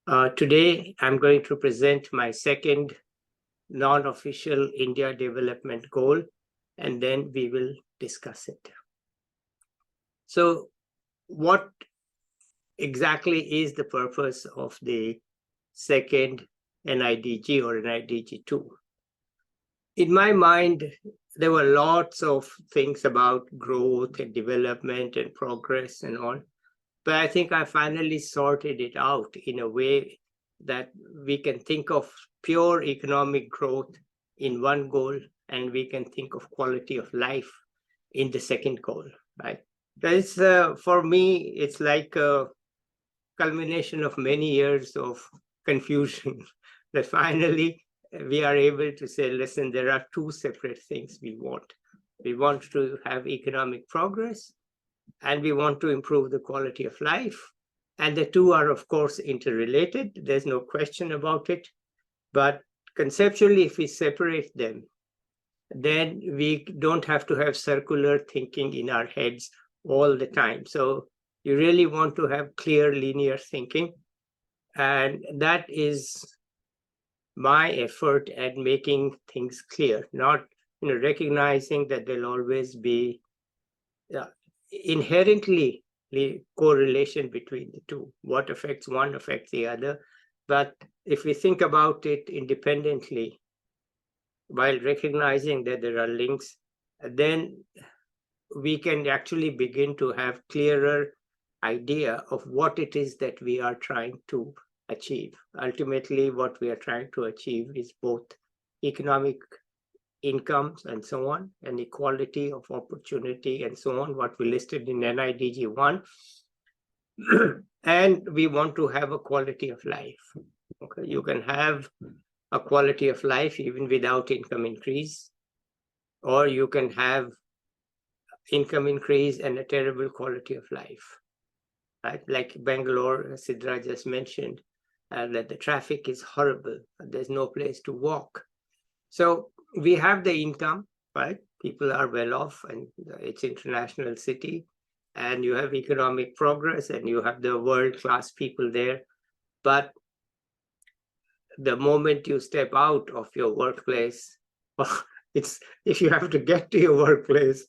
Today, I'm going to present my second non-official India Development Goal, and then we will discuss it. So, what exactly is the purpose of the second NIDG or NIDG 2? In my mind, there were lots of things about growth and development and progress and all. But I think I finally sorted it out in a way that we can think of pure economic growth in one goal, and we can think of quality of life in the second goal, right? That's, for me, it's like a culmination of many years of confusion that finally we are able to say, listen, there are two separate things we want. We want to have economic progress, and we want to improve the quality of life. And the two are, of course, interrelated. There's no question about it. But conceptually, if we separate them, then we don't have to have circular thinking in our heads all the time. So you really want to have clear linear thinking. And that is my effort at making things clear, not recognizing that there'll always be inherently correlation between the two. What affects one affects the other. But if we think about it independently, while recognizing that there are links, then we can actually begin to have clearer idea of what it is that we are trying to achieve. Ultimately, what we are trying to achieve is both economic incomes and so on, and equality of opportunity and so on, what we listed in NIDG 1. And we want to have a quality of life. Okay, you can have a quality of life even without income increase, or you can have income increase and a terrible quality of life. Right? Like Bangalore, Sidra just mentioned, that the traffic is horrible. There's no place to walk. So we have the income, right? People are well off, and it's international city, and you have economic progress, and you have the world-class people there. But the moment you step out of your workplace, if you have to get to your workplace,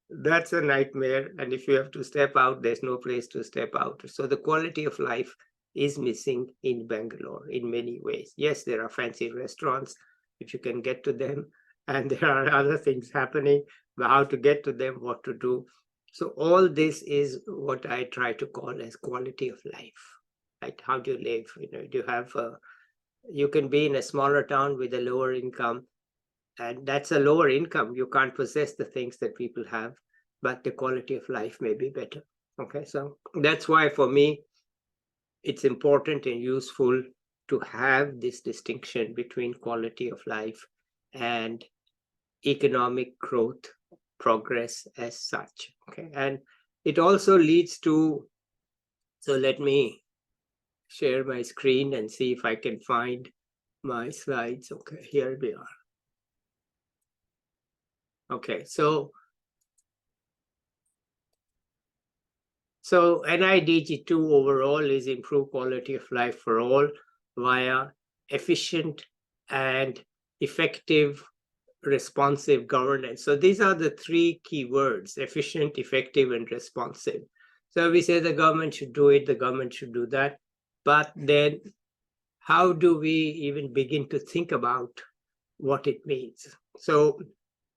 that's a nightmare. And if you have to step out, there's no place to step out. So the quality of life is missing in Bangalore in many ways. Yes, there are fancy restaurants, if you can get to them, and there are other things happening, but how to get to them, what to do. So all this is what I try to call as quality of life, right? How do you live? Do you have you can be in a smaller town with a lower income, and that's a lower income. You can't possess the things that people have, but the quality of life may be better. Okay, so that's why for me, it's important and useful to have this distinction between quality of life and economic growth, progress as such. Okay, and it also leads to, so let me share my screen and see if I can find my slides. Okay, here we are. Okay, so NIDG 2 overall is improve quality of life for all via efficient and effective responsive governance. So these are the three key words: efficient, effective, and responsive. So we say the government should do it, the government should do that. But then how do we even begin to think about what it means? So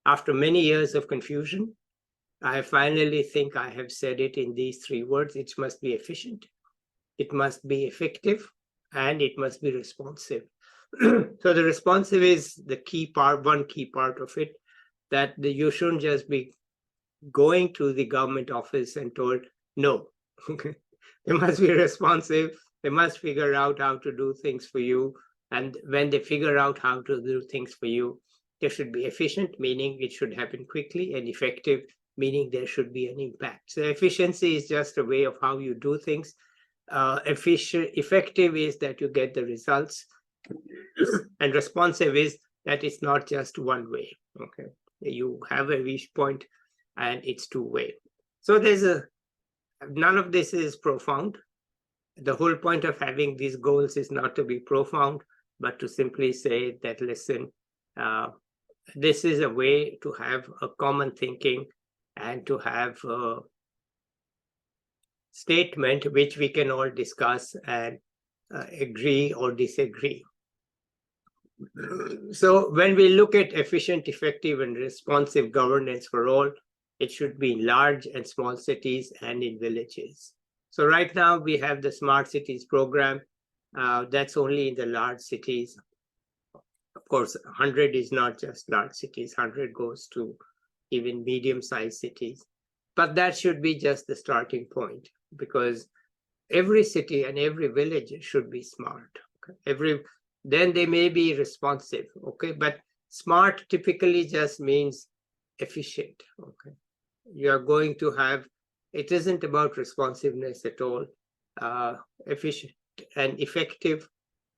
after many years of confusion, I finally think I have said it in these three words. It must be efficient, it must be effective, and it must be responsive. So the responsive is the key part, one key part of it, that you shouldn't just be going to the government office and told, no. They must be responsive. They must figure out how to do things for you. And when they figure out how to do things for you, they should be efficient, meaning it should happen quickly, and effective, meaning there should be an impact. So efficiency is just a way of how you do things. Effective is that you get the results, and responsive is that it's not just one way. Okay, you have a reach point, and it's two-way. So there's none of this is profound. the whole point of having these goals is not to be profound, but to simply say that, listen, this is a way to have a common thinking and to have a statement which we can all discuss and agree or disagree. So when we look at efficient, effective, and responsive governance for all, it should be in large and small cities and in villages. So right now we have the Smart Cities program. That's only in the large cities. Of course, 100 is not just large cities. 100 goes to even medium-sized cities. But that should be just the starting point, because every city and every village should be smart. Okay? Then they may be responsive, okay? But smart typically just means efficient, okay? You are going to have, it isn't about responsiveness at all. Efficient and effective,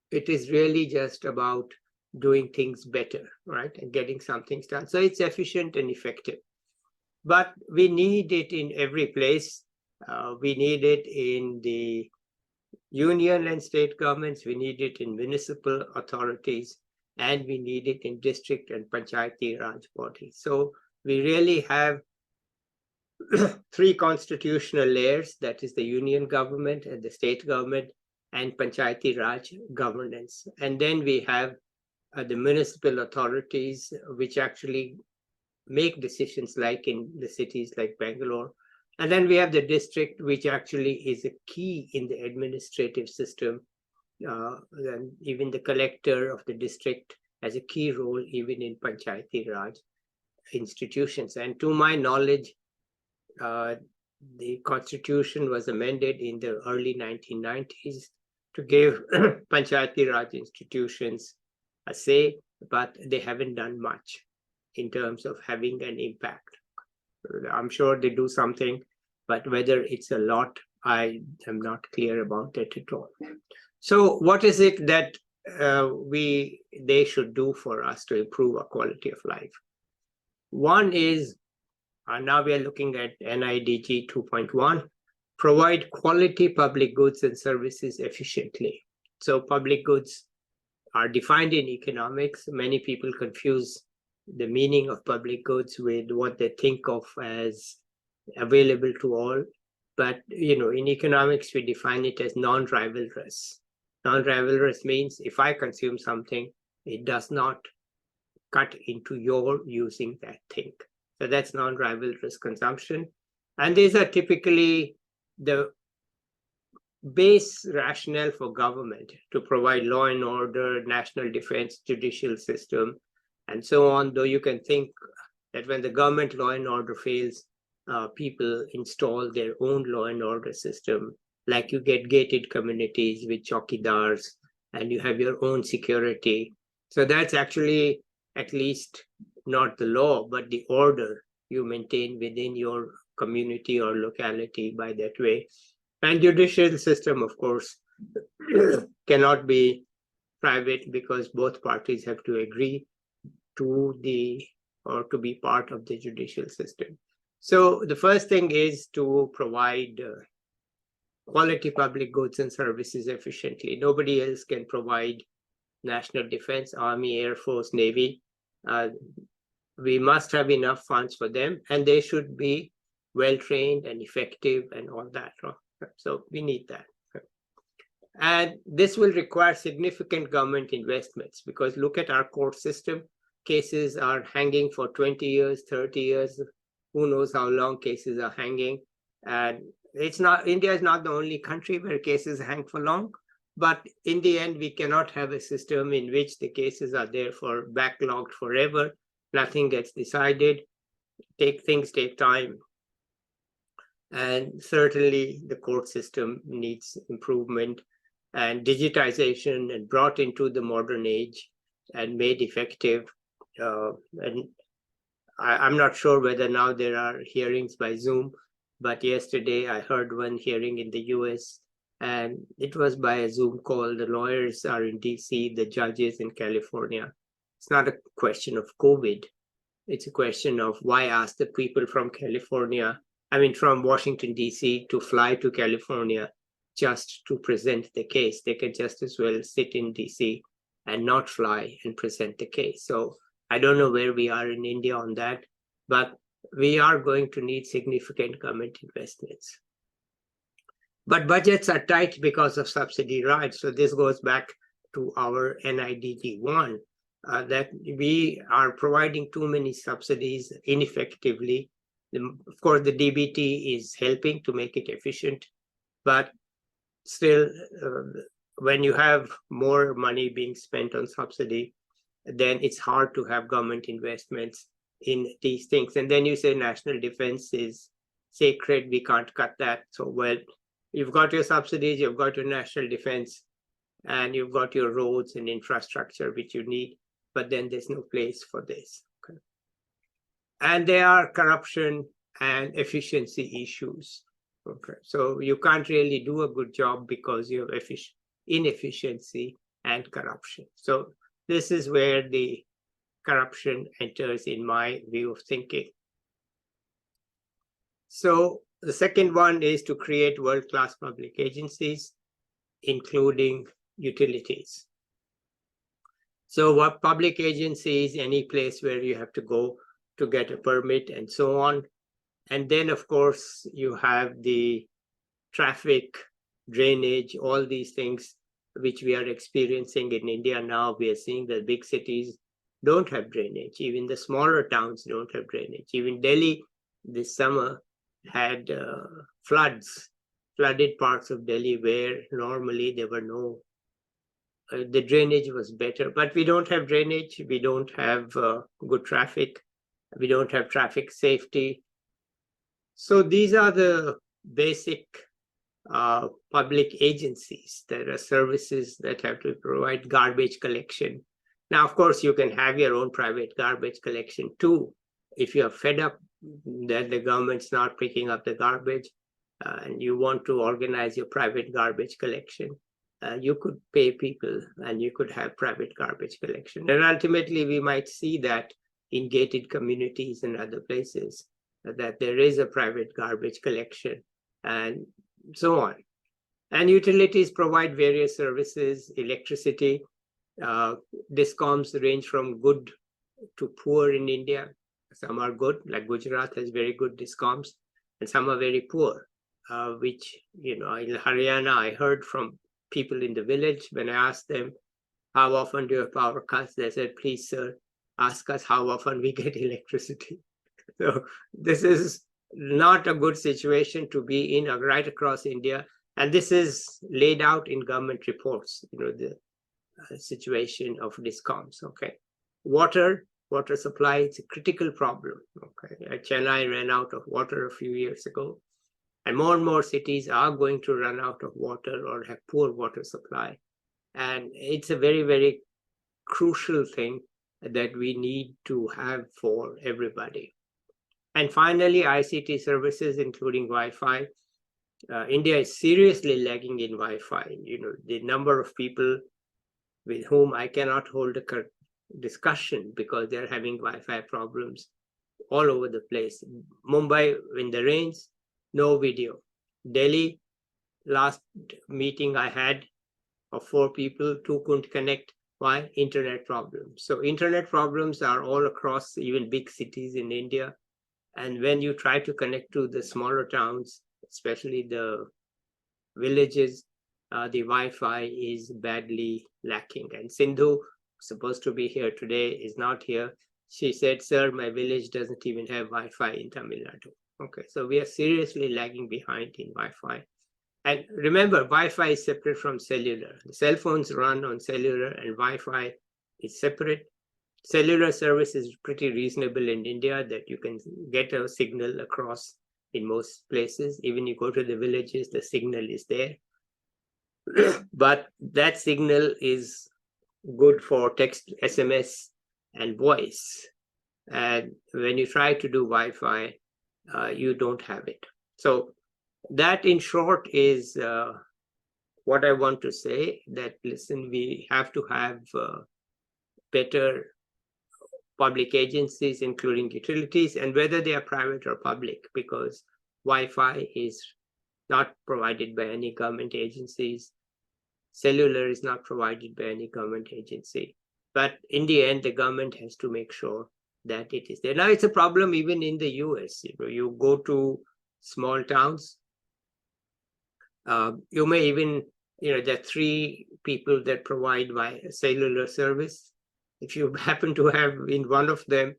it is really just about doing things better, right? And getting something done. So it's efficient and effective. But we need it in every place. We need it in the union and state governments, we need it in municipal authorities, and we need it in district and Panchayati Raj bodies. So we really have three constitutional layers, that is the union government and the state government and Panchayati Raj governance. And then we have the municipal authorities, which actually make decisions like in the cities like Bangalore. And then we have the district, which actually is a key in the administrative system. And even the collector of the district has a key role even in Panchayati Raj institutions. And to my knowledge, the constitution was amended in the early 1990s to give Panchayati Raj institutions a say, but they haven't done much in terms of having an impact. I'm sure they do something, but whether it's a lot, I am not clear about that at all. So what is it that they should do for us to improve our quality of life? One is, now we are looking at NIDG 2.1, provide quality public goods and services efficiently. So public goods are defined in economics. Many people confuse the meaning of public goods with what they think of as available to all. But, you know, in economics, we define it as non-rivalrous. Non-rivalrous means if I consume something, it does not cut into your using that thing. So that's non-rivalrous consumption. And these are typically the base rationale for government to provide law and order, national defense, judicial system, and so on. Though you can think that when the government law and order fails, people install their own law and order system, like you get gated communities with chowkidars, and you have your own security. So that's actually at least not the law, but the order you maintain within your community or locality by that way. And judicial system, of course, cannot be private because both parties have to agree to to be part of the judicial system. So the first thing is to provide quality public goods and services efficiently. Nobody else can provide national defense, army, air force, navy. We must have enough funds for them, and they should be well-trained and effective and all that. So we need that. And this will require significant government investments, because look at our court system. Cases are hanging for 20 years, 30 years, who knows how long cases are hanging. And it's not, India is not the only country where cases hang for long, but in the end, we cannot have a system in which the cases are there for backlogged forever. Nothing gets decided. Things take time. And certainly the court system needs improvement and digitization and brought into the modern age and made effective. And I'm not sure whether now there are hearings by Zoom, but yesterday I heard one hearing in the US, and it was by a Zoom call. The lawyers are in DC, the judges in California. It's not a question of COVID. It's a question of why ask the people from California, from Washington, DC to fly to California just to present the case. They can just as well sit in DC and not fly and present the case. So I don't know where we are in India on that, but we are going to need significant government investments. But budgets are tight because of subsidy Raj. So this goes back to our NIDG 1, that we are providing too many subsidies ineffectively. Of course, the DBT is helping to make it efficient, but still, when you have more money being spent on subsidy, then it's hard to have government investments in these things. And then you say national defense is sacred, we can't cut that. So, well, you've got your subsidies, you've got your national defense, and you've got your roads and infrastructure, which you need, but then there's no place for this. Okay. And there are corruption and efficiency issues. Okay, so you can't really do a good job because you have inefficiency and corruption. So this is where the corruption enters in my view of thinking. So the second one is to create world-class public agencies, including utilities. So what public agencies, any place where you have to go to get a permit and so on. And then, of course, you have the traffic, drainage, all these things which we are experiencing in India now. We are seeing that big cities don't have drainage. Even the smaller towns don't have drainage. Even Delhi this summer had flooded parts of Delhi where normally there were no, the drainage was better. But we don't have drainage. We don't have good traffic. We don't have traffic safety. So these are the basic public agencies. There are services that have to provide garbage collection. Now, of course, you can have your own private garbage collection too. If you are fed up that the government's not picking up the garbage and you want to organize your private garbage collection, you could pay people and you could have private garbage collection. And ultimately, we might see that in gated communities and other places, that there is a private garbage collection and so on. And utilities provide various services, electricity. Discoms range from good to poor in India. Some are good, like Gujarat has very good discoms, and some are very poor, which, in Haryana, I heard from people in the village when I asked them, how often do you have power cuts? They said, please, sir, ask us how often we get electricity. So this is not a good situation to be in right across India. And this is laid out in government reports, the situation of discoms, okay. Water supply, it's a critical problem, okay. Chennai ran out of water a few years ago, and more cities are going to run out of water or have poor water supply. And it's a very, very crucial thing that we need to have for everybody. And finally, ICT services, including Wi-Fi. India is seriously lagging in Wi-Fi. The number of people with whom I cannot hold a discussion because they're having Wi-Fi problems all over the place. Mumbai, in the rains, no video. Delhi, last meeting I had of 4 people, 2 couldn't connect. Why? Internet problems. So internet problems are all across even big cities in India. And when you try to connect to the smaller towns, especially the villages, the Wi-Fi is badly lacking. And Sindhu, supposed to be here today, is not here. She said, sir, my village doesn't even have Wi-Fi in Tamil Nadu. Okay, so we are seriously lagging behind in Wi-Fi. And remember, Wi-Fi is separate from cellular. The cell phones run on cellular and Wi-Fi is separate. Cellular service is pretty reasonable in India, that you can get a signal across in most places. Even you go to the villages, the signal is there. But that signal is good for text, SMS, and voice. And when you try to do Wi-Fi, you don't have it. So that, in short, is what I want to say, that, listen, we have to have better public agencies, including utilities, and whether they are private or public, because Wi-Fi is not provided by any government agencies. Cellular is not provided by any government agency. But in the end, the government has to make sure that it is there. Now, it's a problem even in the US. You go to small towns, you may even, there are 3 people that provide cellular service. If you happen to have in one of them,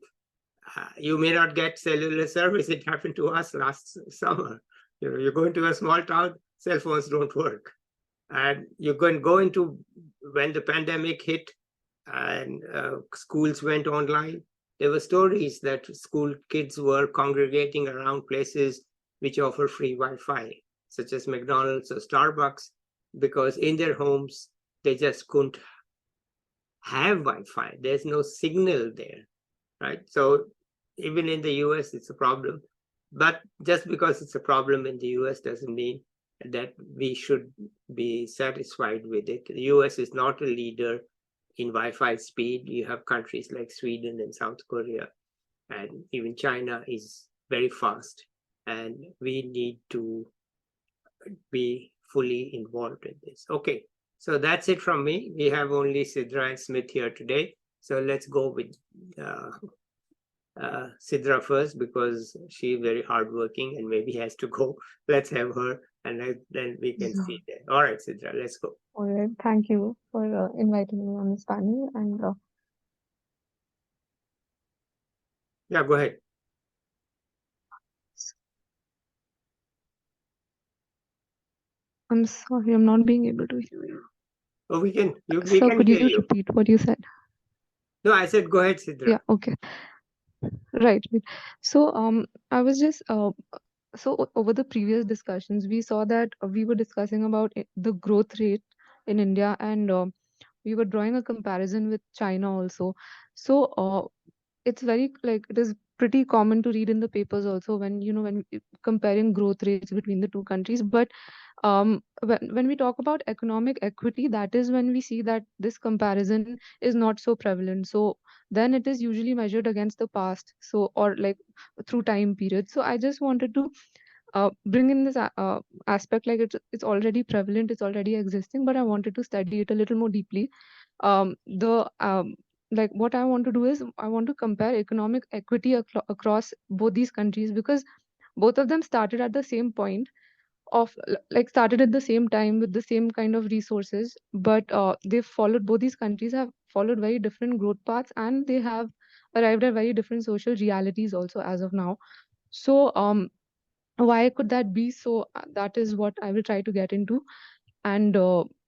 you may not get cellular service. It happened to us last summer. You go into a small town, cell phones don't work. And you can go into, when the pandemic hit and schools went online, there were stories that school kids were congregating around places which offer free Wi-Fi, such as McDonald's or Starbucks, because in their homes, they just couldn't have Wi-Fi. There's no signal there, right? So even in the US, it's a problem. But just because it's a problem in the US doesn't mean that we should be satisfied with it. The US is not a leader in Wi-Fi speed. You have countries like Sweden and South Korea, and even China is very fast. And we need to be fully involved in this. Okay, so that's it from me. We have only Sidra and Smit here today. So let's go with Sidra first, because she's very hardworking and maybe has to go. Let's have her, and then we can see that. All right, Sidra, let's go. All right. Thank you for inviting me on this panel. And yeah, go ahead. I'm sorry, I'm not being able to hear you. Oh, we can Could hear you you. repeat what you said? No, I said go ahead, Sidra. Yeah, okay. Right. So I was just over the previous discussions, we saw that we were discussing about the growth rate in India, and we were drawing a comparison with China also. So it's very, like, it is pretty common to read in the papers also, when comparing growth rates between the two countries. But when we talk about economic equity, that is when we see that this comparison is not so prevalent. So then it is usually measured against the past, so, or like through time periods. So I just wanted to bring in this aspect, like it's already prevalent, it's already existing, but I wanted to study it a little more deeply. The Like, what I want to do is, I want to compare economic equity across both these countries, because both of them started at the same point of, like, started at the same time with the same kind of resources, but they've followed, both these countries have followed very different growth paths, and they have arrived at very different social realities also as of now. So why could that be? So that is what I will try to get into. And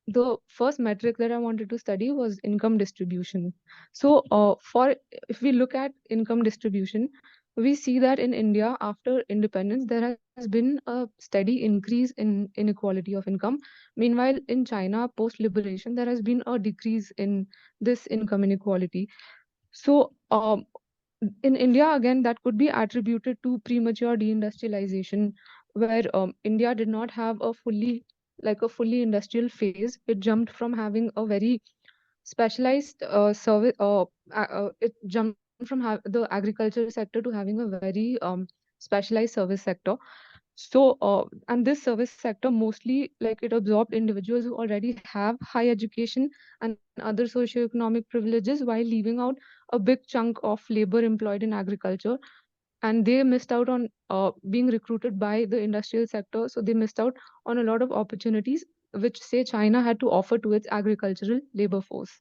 the first metric that I wanted to study was income distribution. So for if we look at income distribution, we see that in India, after independence, there has been a steady increase in inequality of income. Meanwhile, in China, post liberation, there has been a decrease in this income inequality. So in India, again, that could be attributed to premature deindustrialization, where India did not have a fully industrial phase. It jumped from having a very specialized service. It jumped from the agriculture sector to having a very specialized service sector. So, and this service sector mostly, like, it absorbed individuals who already have high education and other socioeconomic privileges, while leaving out a big chunk of labor employed in agriculture. And they missed out on being recruited by the industrial sector. So they missed out on a lot of opportunities which, say, China had to offer to its agricultural labor force.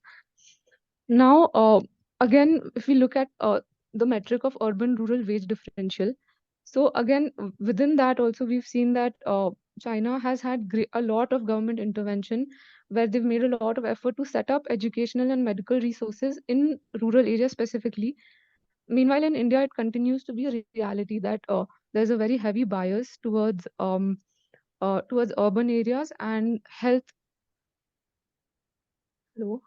Now, again, if we look at the metric of urban rural wage differential, so again, within that also, we've seen that China has had a lot of government intervention, where they've made a lot of effort to set up educational and medical resources in rural areas specifically. Meanwhile, in India, it continues to be a reality that there's a very heavy bias towards urban areas and health. Hello?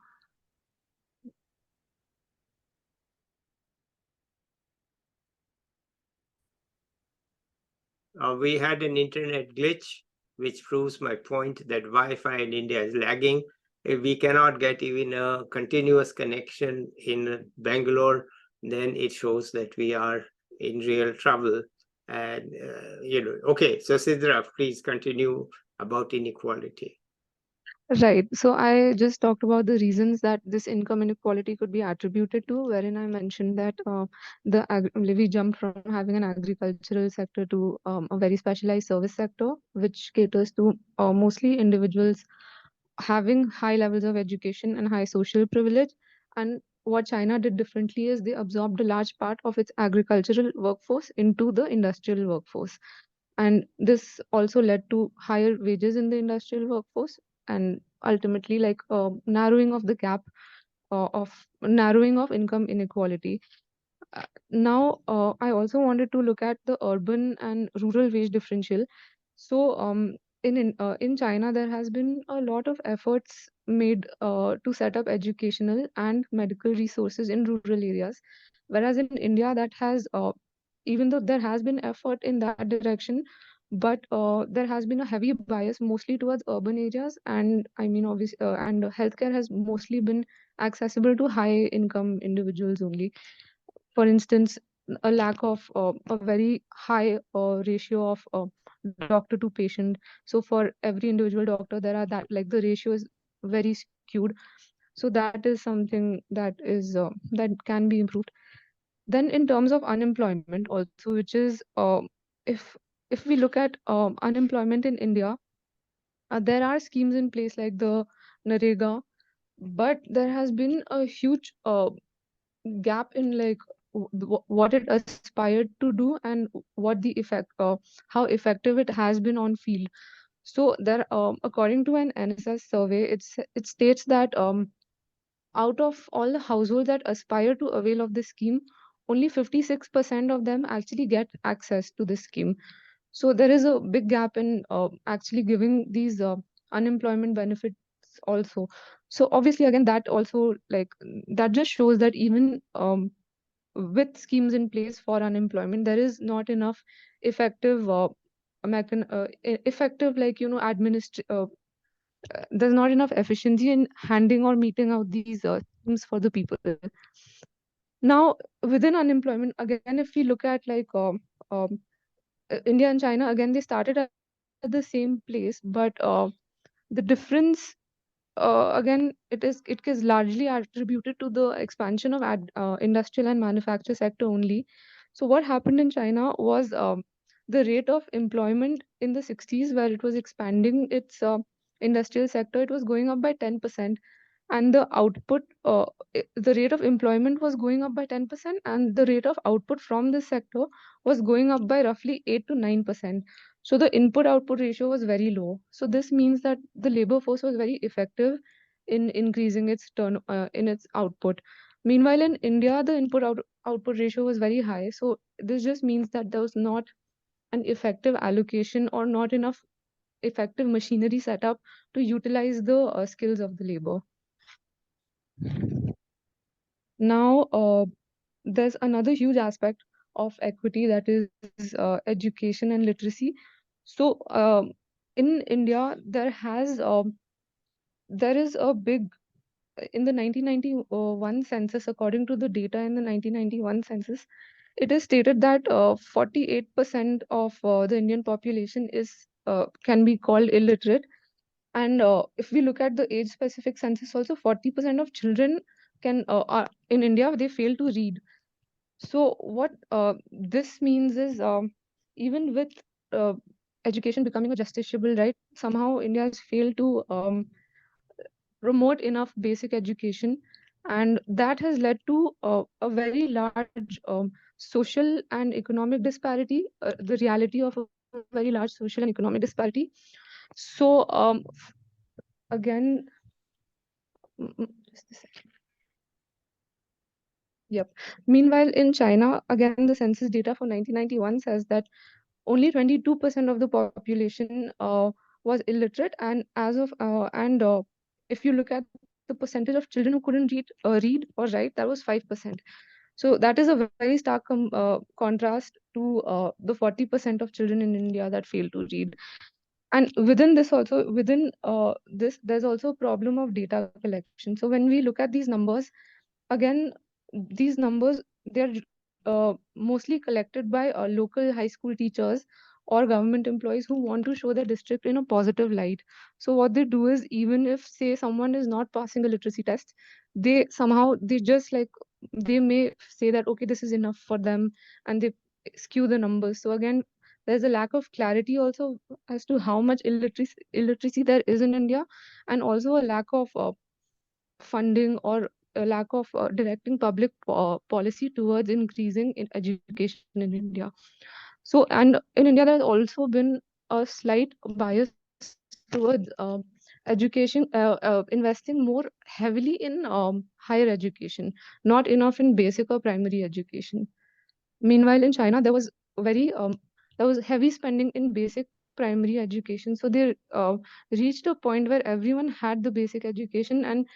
We had an internet glitch, which proves my point that Wi-Fi in India is lagging. If we cannot get even a continuous connection in Bangalore, then it shows that we are in real trouble. And, okay, so Sidra, please continue about inequality. Right. So I just talked about the reasons that this income inequality could be attributed to, wherein I mentioned that we jumped from having an agricultural sector to a very specialized service sector, which caters to mostly individuals having high levels of education and high social privilege. And what China did differently is they absorbed a large part of its agricultural workforce into the industrial workforce. And this also led to higher wages in the industrial workforce, and ultimately like narrowing of the gap of narrowing of income inequality. Now, I also wanted to look at the urban and rural wage differential. So, in China, there has been a lot of efforts made to set up educational and medical resources in rural areas, whereas in India, that has even though there has been effort in that direction, but there has been a heavy bias mostly towards urban areas, and I mean, obviously, and healthcare has mostly been accessible to high income individuals only. For instance, a lack of a very high ratio of doctor to patient. So for every individual doctor, there are that like the ratio is very skewed. So that is something that is that can be improved. Then in terms of unemployment also, which is if if we look at unemployment in India, there are schemes in place like the Narega, but there has been a huge gap in like what it aspired to do and what the how effective it has been on field. So there, according to an NSS survey, it states that out of all the households that aspire to avail of this scheme, only 56% of them actually get access to this scheme. So there is a big gap in actually giving these unemployment benefits also. So obviously, again, that also like that just shows that even with schemes in place for unemployment, there is not enough effective effective like there's not enough efficiency in handing or meeting out these schemes for the people. Now within unemployment, again, if we look at like um, India and China, again they started at the same place, but the difference again it is largely attributed to the expansion of industrial and manufacture sector only. So what happened in China was the rate of employment in the 60s, where it was expanding its industrial sector, it was going up by 10%, and the output the rate of employment was going up by 10%, and the rate of output from this sector was going up by roughly 8 to 9%. So the input output ratio was very low. So this means that the labor force was very effective in increasing its in its output. Meanwhile, in India, the output ratio was very high. So this just means that there was not an effective allocation or not enough effective machinery set up to utilize the skills of the labor. Now, there's another huge aspect of equity, that is education and literacy. So, in India, there is a big in the 1991 census. According to the data in the 1991 census, it is stated that 48% of the Indian population is can be called illiterate. And if we look at the age specific census, also 40% of children are in India, they fail to read. So what this means is even with uh, education becoming a justiciable right, somehow India has failed to promote enough basic education, and that has led to a very large social and economic disparity, the reality of a very large social and economic disparity. So again, just a second. Yep. Meanwhile, in China, again, the census data for 1991 says that only 22% of the population was illiterate, and if you look at the percentage of children who couldn't read or write, that was 5%. So that is a very stark contrast to the 40% of children in India that fail to read. And within this, there's also a problem of data collection. So when we look at these numbers, again, these numbers, they're mostly collected by local high school teachers or government employees who want to show their district in a positive light. So what they do is, even if say someone is not passing a literacy test, they just like, they may say that okay, this is enough for them, and they skew the numbers. So again, there's a lack of clarity also as to how much illiteracy there is in India, and also a lack of funding or a lack of directing public policy towards increasing in education in India. So, and in India, there's also been a slight bias towards education, investing more heavily in higher education, not enough in basic or primary education. Meanwhile, in China, very there was heavy spending in basic primary education. So they reached a point where everyone had the basic education, and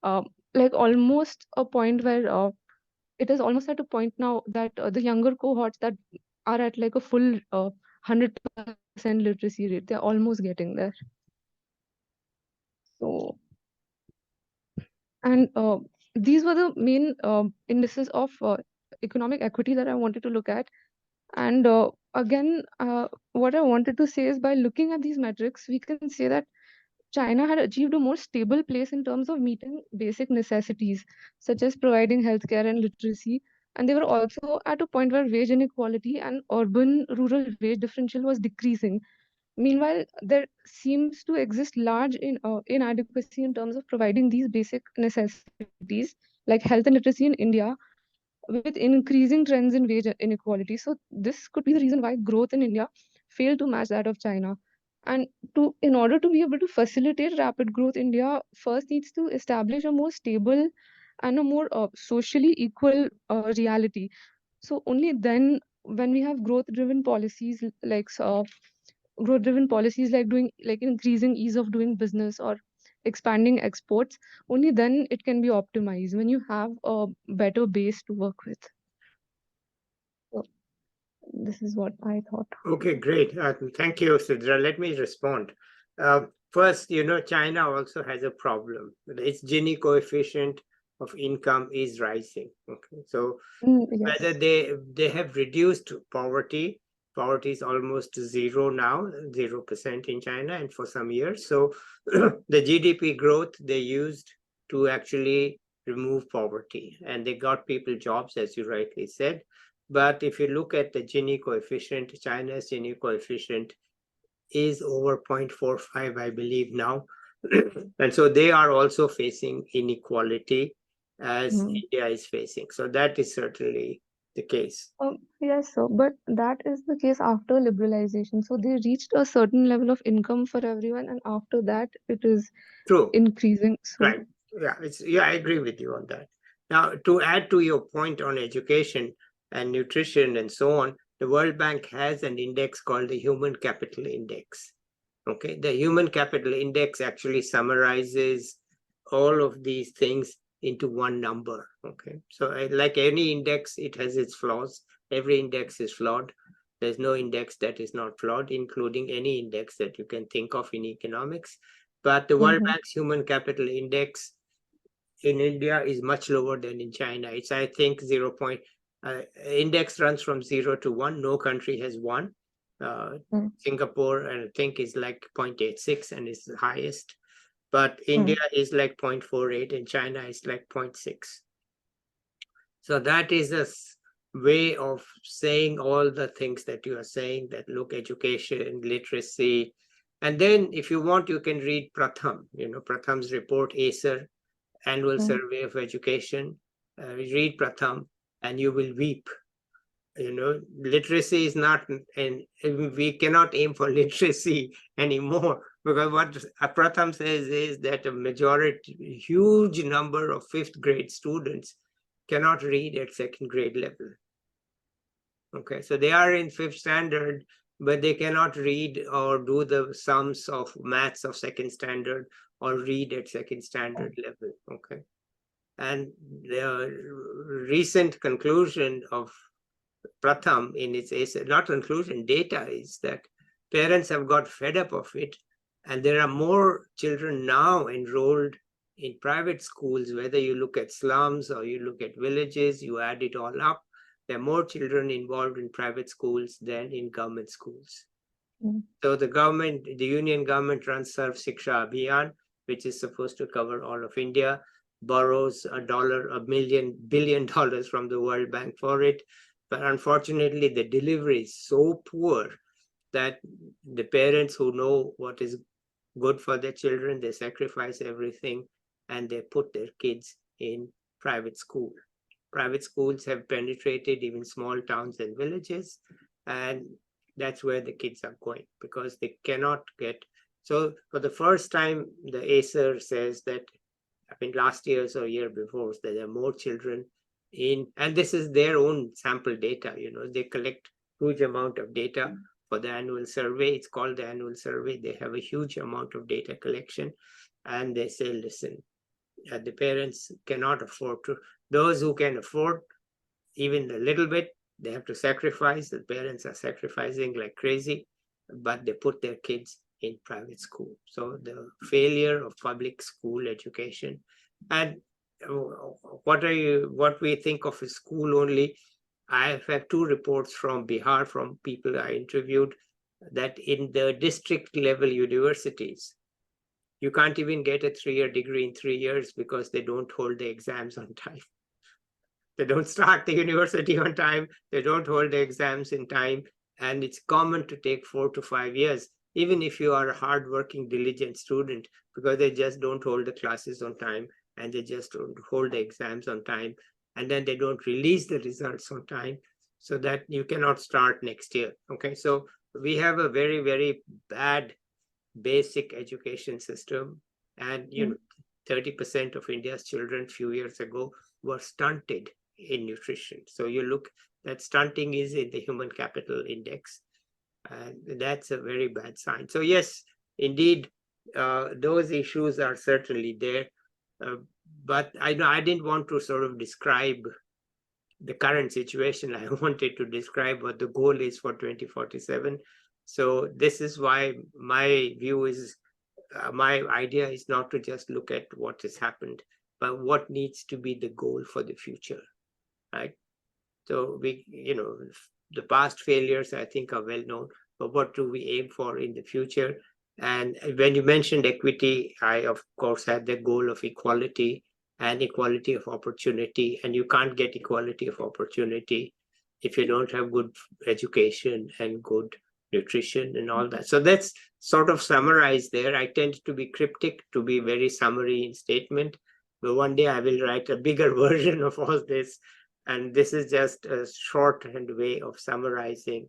uh, like almost a point where it is almost at a point now that the younger cohorts that are at like a full 100% literacy rate, they're almost getting there. So, and these were the main indices of economic equity that I wanted to look at. And again, what I wanted to say is, by looking at these metrics, we can say that China had achieved a more stable place in terms of meeting basic necessities, such as providing healthcare and literacy. And they were also at a point where wage inequality and urban rural wage differential was decreasing. Meanwhile, there seems to exist large inadequacy in terms of providing these basic necessities like health and literacy in India, with increasing trends in wage inequality. So this could be the reason why growth in India failed to match that of China. And in order to be able to facilitate rapid growth, India first needs to establish a more stable and a more socially equal reality. So only then, when we have growth-driven policies doing like increasing ease of doing business or expanding exports, only then it can be optimized when you have a better base to work with. So this is what I thought. Okay, great. Thank you, Sidra. Let me respond. First, China also has a problem. Its Gini coefficient of income is rising. Okay, so whether Yes. they have reduced poverty. Poverty is almost zero now, 0% in China, and for some years. So the GDP growth they used to actually remove poverty, and they got people jobs, as you rightly said. But if you look at the Gini coefficient, China's Gini coefficient is over 0.45, I believe now. And so they are also facing inequality as Mhm. India is facing. So that is certainly the case. Yes, sir. But that is the case after liberalization. So they reached a certain level of income for everyone, and after that, it is True. increasing. So, Right. Yeah, I agree with you on that. Now, to add to your point on education and nutrition and so on, the World Bank has an index called the Human Capital Index. Okay, the Human Capital Index actually summarizes all of these things into one number. Okay, so like any index, it has its flaws. Every index is flawed. There's no index that is not flawed, including any index that you can think of in economics. But the World mhm. Bank's Human Capital Index in India is much lower than in China. It's, I think, 0. Index runs from 0 to 1. No country has 1. Mm, Singapore, I think, is like 0.86 and is the highest. But India mm, is like 0.48 and China is like 0.6. So that is a way of saying all the things that you are saying, that look, education, literacy. And then if you want, you can read Pratham, Pratham's report, ACER, Annual mm, Survey of Education. Read Pratham and you will weep. Literacy is not, and we cannot aim for literacy anymore, because what Pratham says is that a huge number of fifth grade students cannot read at second grade level. Okay, so they are in fifth standard, but they cannot read or do the sums of maths of second standard or read at second standard level. Okay, and the recent conclusion of Pratham in its essay, not conclusion, data, is that parents have got fed up of it, and there are more children now enrolled in private schools, whether you look at slums or you look at villages, you add it all up, there are more children involved in private schools than in government schools. Mm. So the union government runs Sarv Shiksha Abhiyan, which is supposed to cover all of India, borrows $1 billion from the World Bank for it. But unfortunately, the delivery is so poor that the parents who know what is good for their children, they sacrifice everything and they put their kids in private school. Private schools have penetrated even small towns and villages, and that's where the kids are going because they cannot get. So for the first time, the ACER says that, I mean, last year's or year before, that there are more children in, and this is their own sample data, they collect huge amount of data for the annual survey. It's called the annual survey. They have a huge amount of data collection, and they say, listen, the parents cannot afford to, those who can afford even a little bit, they have to sacrifice. The parents are sacrificing like crazy, but they put their kids in private school. So the failure of public school education. And what we think of a school only, I have two reports from Bihar from people I interviewed, that in the district level universities, you can't even get a 3-year degree in 3 years because they don't hold the exams on time. They don't start the university on time. They don't hold the exams in time. And it's common to take 4 to 5 years, even if you are a hardworking, diligent student, because they just don't hold the classes on time and they just don't hold the exams on time. And then they don't release the results on time so that you cannot start next year. Okay, so we have a very, very bad basic education system. And, 30% of India's children a few years ago were stunted in nutrition. So you look, that stunting is in the human capital index, and that's a very bad sign. So yes, indeed, those issues are certainly there. But I didn't want to sort of describe the current situation. I wanted to describe what the goal is for 2047. So this is why my view is, my idea is not to just look at what has happened, but what needs to be the goal for the future, right? So the past failures, I think, are well known, but what do we aim for in the future? And when you mentioned equity, I, of course, had the goal of equality and equality of opportunity. And you can't get equality of opportunity if you don't have good education and good nutrition and all that. So that's sort of summarized there. I tend to be cryptic, to be very summary in statement, but one day I will write a bigger version of all this. And this is just a shorthand way of summarizing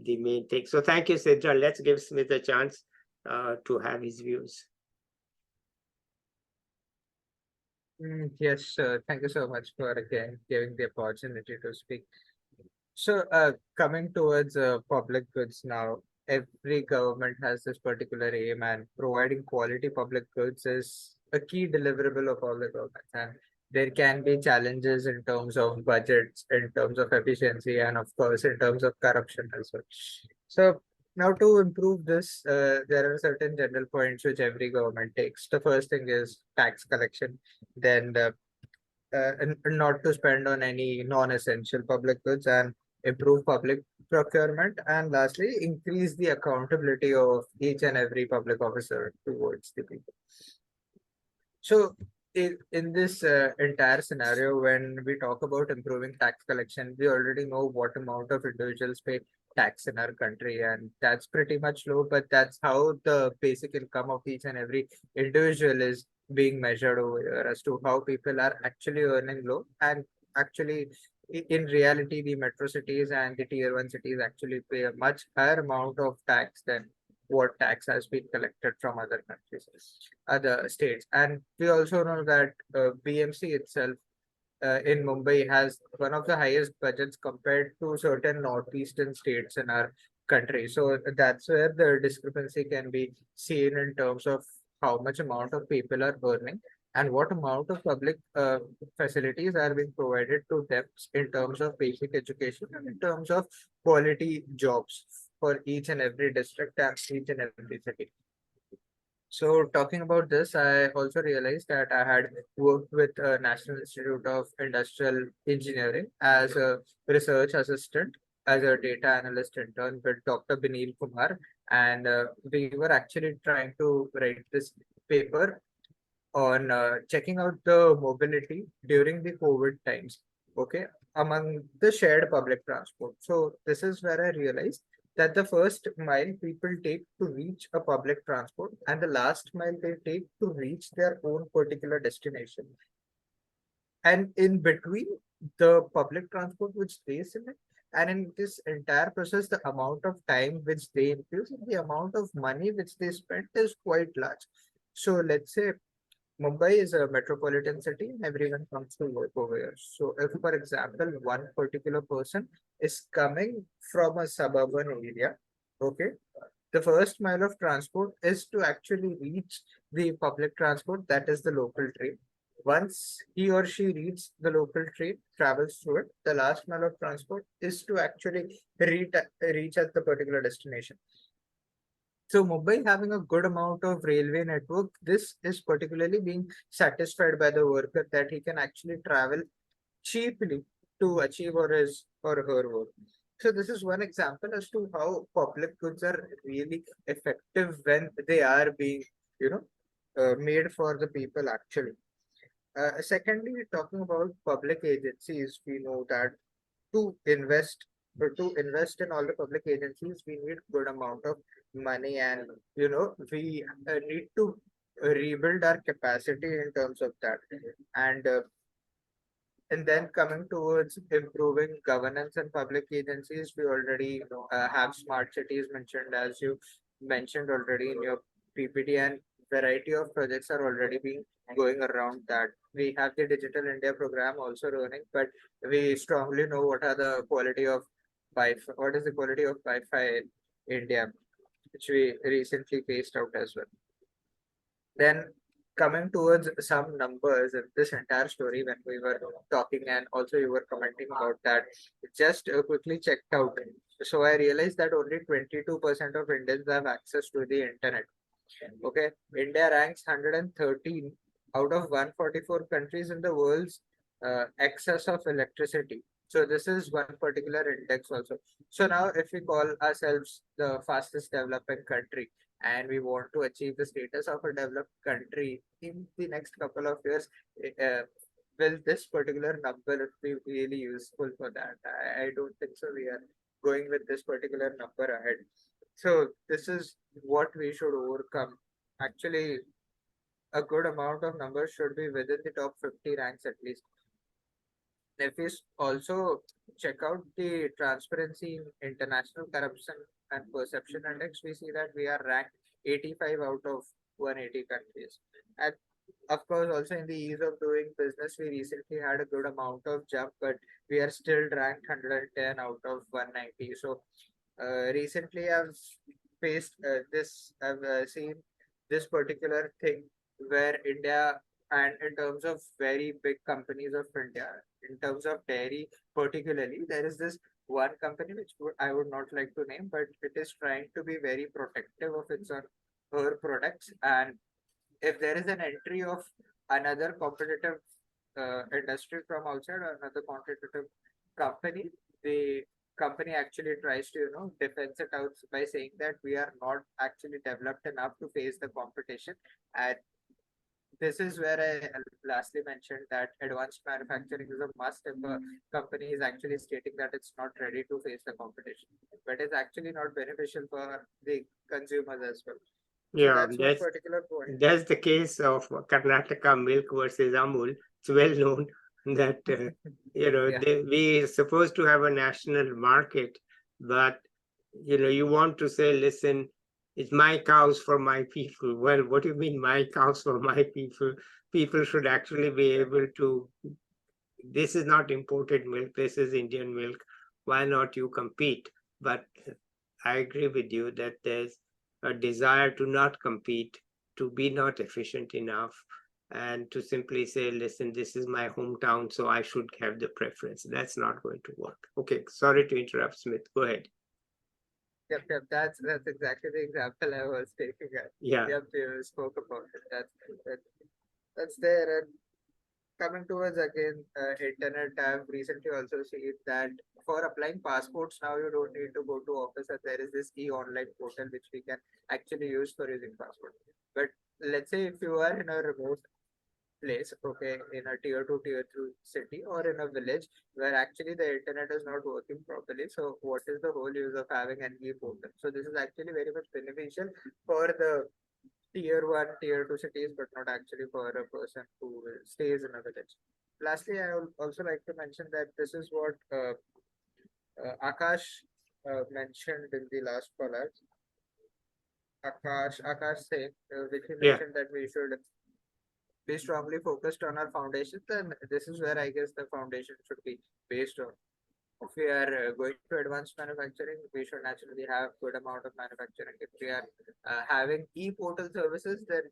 the main thing. So thank you, Sidra. Let's give Smit a chance to have his views. Yes, thank you so much for again giving the opportunity to speak. So, coming towards public goods now, every government has this particular aim, and providing quality public goods is a key deliverable of all the governments. And there can be challenges in terms of budgets, in terms of efficiency, and of course, in terms of corruption as well. So, now to improve this, there are certain general points which every government takes. The first thing is tax collection, then and not to spend on any non-essential public goods, and improve public procurement, and lastly, increase the accountability of each and every public officer towards the people. So, in this entire scenario, when we talk about improving tax collection, we already know what amount of individuals pay tax in our country, and that's pretty much low, but that's how the basic income of each and every individual is being measured over here, as to how people are actually earning low. And actually, in reality, the metro cities and the tier 1 cities actually pay a much higher amount of tax than what tax has been collected from other countries, other states. And we also know that BMC itself in Mumbai has one of the highest budgets compared to certain northeastern states in our country. So that's where the discrepancy can be seen in terms of how much amount of people are earning and what amount of public facilities are being provided to them in terms of basic education and in terms of quality jobs for each and every district and each and every city. So talking about this, I also realized that I had worked with National Institute of Industrial Engineering as a research assistant, as a data analyst intern with Dr. Binil Kumar, and we were actually trying to write this paper on checking out the mobility during the COVID times, okay, among the shared public transport. So this is where I realized that the first mile people take to reach a public transport and the last mile they take to reach their own particular destination. And in between the public transport which they select, and in this entire process, the amount of time which they infuse and the amount of money which they spend is quite large. So let's say Mumbai is a metropolitan city and everyone comes to work over here. So if, for example, one particular person is coming from a suburban area, okay, the first mile of transport is to actually reach the public transport, that is the local train. Once he or she reaches the local train, travels through it, the last mile of transport is to actually reach at the particular destination. So Mumbai having a good amount of railway network, this is particularly being satisfied by the worker that he can actually travel cheaply to achieve or his or her work. So this is one example as to how public goods are really effective when they are being, you know, made for the people actually. Secondly, talking about public agencies, we know that to invest to invest in all the public agencies, we need good amount of money, and we need to rebuild our capacity in terms of that, and and then coming towards improving governance and public agencies, we already have smart cities mentioned, as you mentioned already in your PPT, and variety of projects are already being going around that. We have the Digital India program also running, but we strongly know what are the quality of Wi-Fi, what is the quality of Wi-Fi in India, which we recently phased out as well. Then coming towards some numbers in this entire story when we were talking and also you were commenting about that, just quickly checked out. So I realized that only 22% of Indians have access to the internet. Okay, India ranks 113 out of 144 countries in the world's excess of electricity. So this is one particular index also. So now if we call ourselves the fastest developing country and we want to achieve the status of a developed country in the next couple of years, uh, will this particular number be really useful for that? I don't think so. We are going with this particular number ahead. So this is what we should overcome. Actually, a good amount of numbers should be within the top 50 ranks at least. If we also check out the Transparency in International Corruption and Perception Index, we see that we are ranked 85 out of 180 countries. And of course, also in the ease of doing business, we recently had a good amount of jump, but we are still ranked 110 out of 190. So recently I've faced I've seen this particular thing where India, and in terms of very big companies of India, in terms of dairy particularly, there is this one company which I would not like to name, but it is trying to be very protective of its or her products. And if there is an entry of another competitive industry from outside or another competitive company, the company actually tries to defense it out by saying that we are not actually developed enough to face the competition. And this is where I lastly mentioned that advanced manufacturing is a must if a company is actually stating that it's not ready to face the competition, but it's actually not beneficial for the consumers as well. So Yeah, that's one particular point. that's the case of Karnataka milk versus Amul. It's well known that Yeah. we are supposed to have a national market, but you want to say, listen, it's my cows for my people. Well, what do you mean my cows for my people? People should actually be able to. This is not imported milk. This is Indian milk. Why not you compete? But I agree with you that there's a desire to not compete, to be not efficient enough, and to simply say, listen, this is my hometown, so I should have the preference. That's not going to work. Okay, sorry to interrupt, Smith. Go ahead. Yep, yep. That's exactly the example I was taking at. Yeah. Yep, you spoke about it. That's there. And coming towards again internet, I've recently also seen that for applying passports now you don't need to go to office, and there is this e-online portal which we can actually use for using passport. But let's say if you are in a remote place, okay, in a tier 2, tier 3 city, or in a village where actually the internet is not working properly. So what is the whole use of having an e-portal? So this is actually very much beneficial for the tier 1, tier 2 cities, but not actually for a person who stays in a village. Lastly, I would also like to mention that this is what Akash mentioned in the last caller. Akash said, which he Yeah. mentioned that we should be strongly focused on our foundation, then this is where I guess the foundation should be based on. If we are going to advanced manufacturing, we should naturally have good amount of manufacturing. If we are having e-portal services, then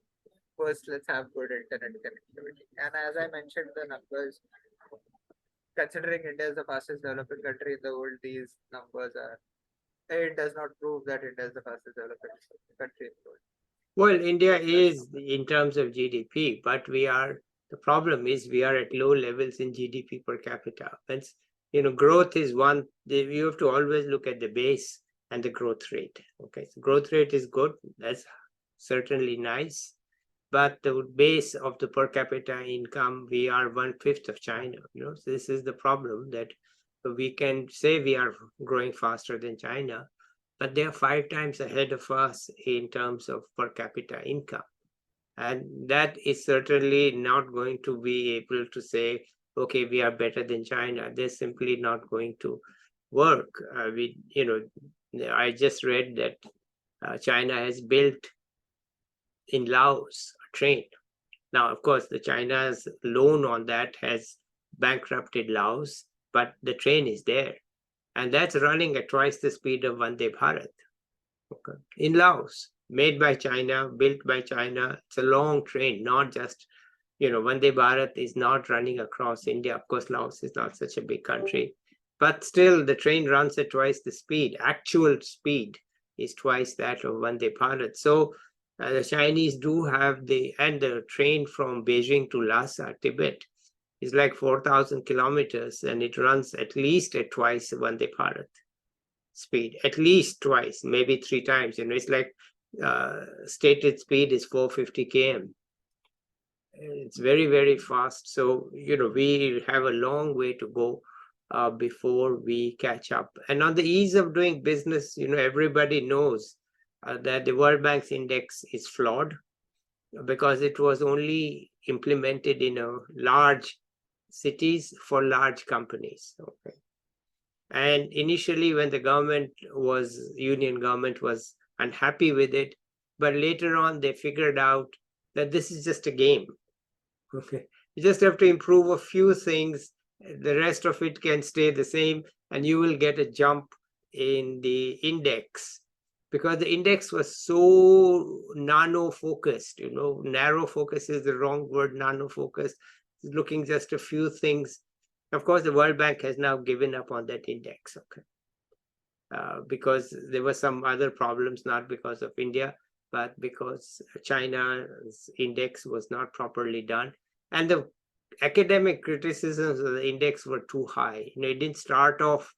first let's have good internet connectivity. And as I mentioned, the numbers, considering India is the fastest developing country in the world, these numbers are. It does not prove that India is the fastest developing country in the world. Well, India is in terms of GDP, but the problem is we are at low levels in GDP per capita. Hence, growth is one, you have to always look at the base and the growth rate. Okay, so growth rate is good. That's certainly nice. But the base of the per capita income, we are 1/5 of China. So this is the problem, that we can say we are growing faster than China, but they are 5 times ahead of us in terms of per capita income. And that is certainly not going to be able to say, okay, we are better than China. They're simply not going to work. I just read that China has built in Laos a train. Now, of course, the China's loan on that has bankrupted Laos, but the train is there. And that's running at twice the speed of Vande Bharat. Okay. In Laos, made by China, built by China. It's a long train, not just, Vande Bharat is not running across India. Of course, Laos is not such a big country, but still the train runs at twice the speed. Actual speed is twice that of Vande Bharat. So the Chinese do have and the train from Beijing to Lhasa, Tibet, is like 4,000 kilometers, and it runs at least at twice Vande Bharat speed, at least twice, maybe 3 times. It's like stated speed is 450 km. It's very, very fast. So, we have a long way to go before we catch up. And on the ease of doing business, everybody knows that the World Bank's index is flawed because it was only implemented in large cities for large companies. Okay. And initially, when the union government was unhappy with it, but later on they figured out that this is just a game. Okay, you just have to improve a few things. The rest of it can stay the same, and you will get a jump in the index, because the index was so nano focused. Narrow focus is the wrong word. Nano focus is looking just a few things. Of course, the World Bank has now given up on that index, okay, because there were some other problems, not because of India, but because China's index was not properly done. And the academic criticisms of the index were too high. It didn't start off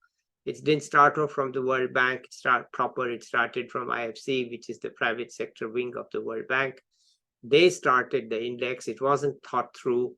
from the World Bank. It started from IFC, which is the private sector wing of the World Bank. They started the index. It wasn't thought through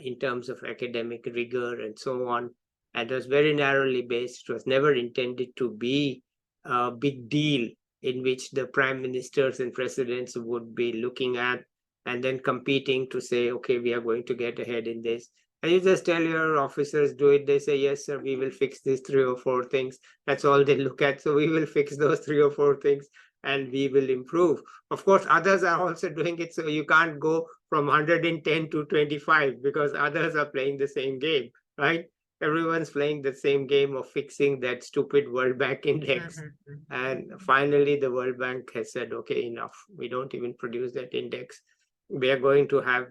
in terms of academic rigor and so on. And it was very narrowly based. It was never intended to be a big deal in which the prime ministers and presidents would be looking at and then competing to say, okay, we are going to get ahead in this. And you just tell your officers, do it. They say, yes, sir, we will fix these 3 or 4 things. That's all they look at. So we will fix those 3 or 4 things and we will improve. Of course, others are also doing it. So you can't go from 110 to 25 because others are playing the same game, right? Everyone's playing the same game of fixing that stupid World Bank index. And finally, the World Bank has said, okay, enough. We don't even produce that index. We are going to have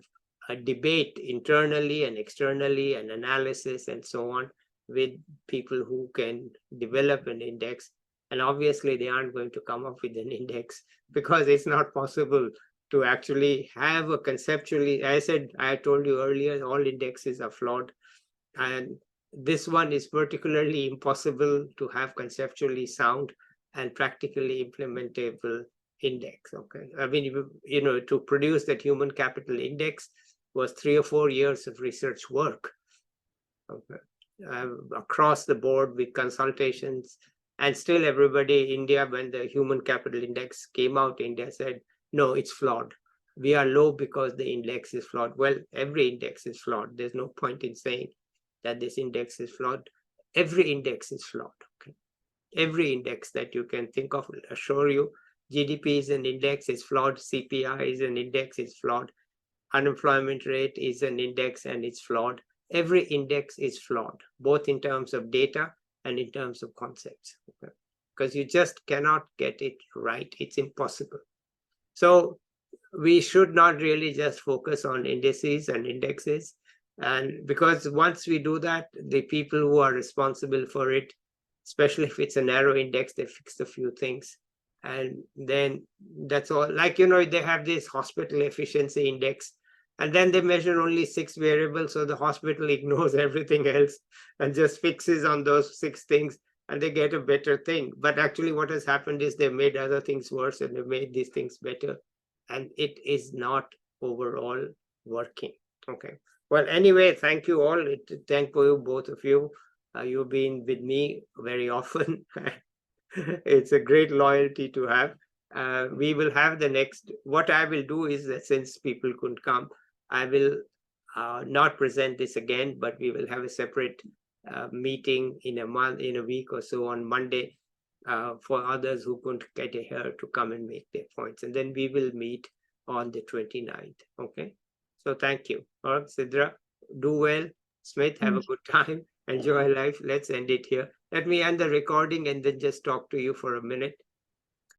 a debate internally and externally and analysis and so on with people who can develop an index. And obviously, they aren't going to come up with an index because it's not possible to actually have a conceptually, I told you earlier, all indexes are flawed. And this one is particularly impossible to have conceptually sound and practically implementable index. Okay. I mean, to produce that human capital index was 3 or 4 years of research work. Okay. Across the board with consultations, and still everybody, India, when the human capital index came out, India said, no, it's flawed. We are low because the index is flawed. Well, every index is flawed. There's no point in saying that this index is flawed. Every index is flawed. Okay? Every index that you can think of will assure you. GDP is an index, is flawed. CPI is an index, is flawed. Unemployment rate is an index and it's flawed. Every index is flawed, both in terms of data and in terms of concepts. Okay? Because you just cannot get it right. It's impossible. So we should not really just focus on indices and indexes. And because once we do that, the people who are responsible for it, especially if it's a narrow index, they fix a few things. And then that's all. Like, they have this hospital efficiency index, and then they measure only 6 variables. So the hospital ignores everything else and just fixes on those 6 things, and they get a better thing. But actually what has happened is they've made other things worse and they've made these things better. And it is not overall working. Okay. Well, anyway, thank you all. Thank you, both of you. You've been with me very often. It's a great loyalty to have. We will have the next, what I will do is that since people couldn't come, I will not present this again, but we will have a separate meeting in a week or so on Monday for others who couldn't get here to come and make their points. And then we will meet on the 29th. Okay. So thank you. All right, Sidra, do well. Smith, have a good time. Enjoy life. Let's end it here. Let me end the recording and then just talk to you for a minute.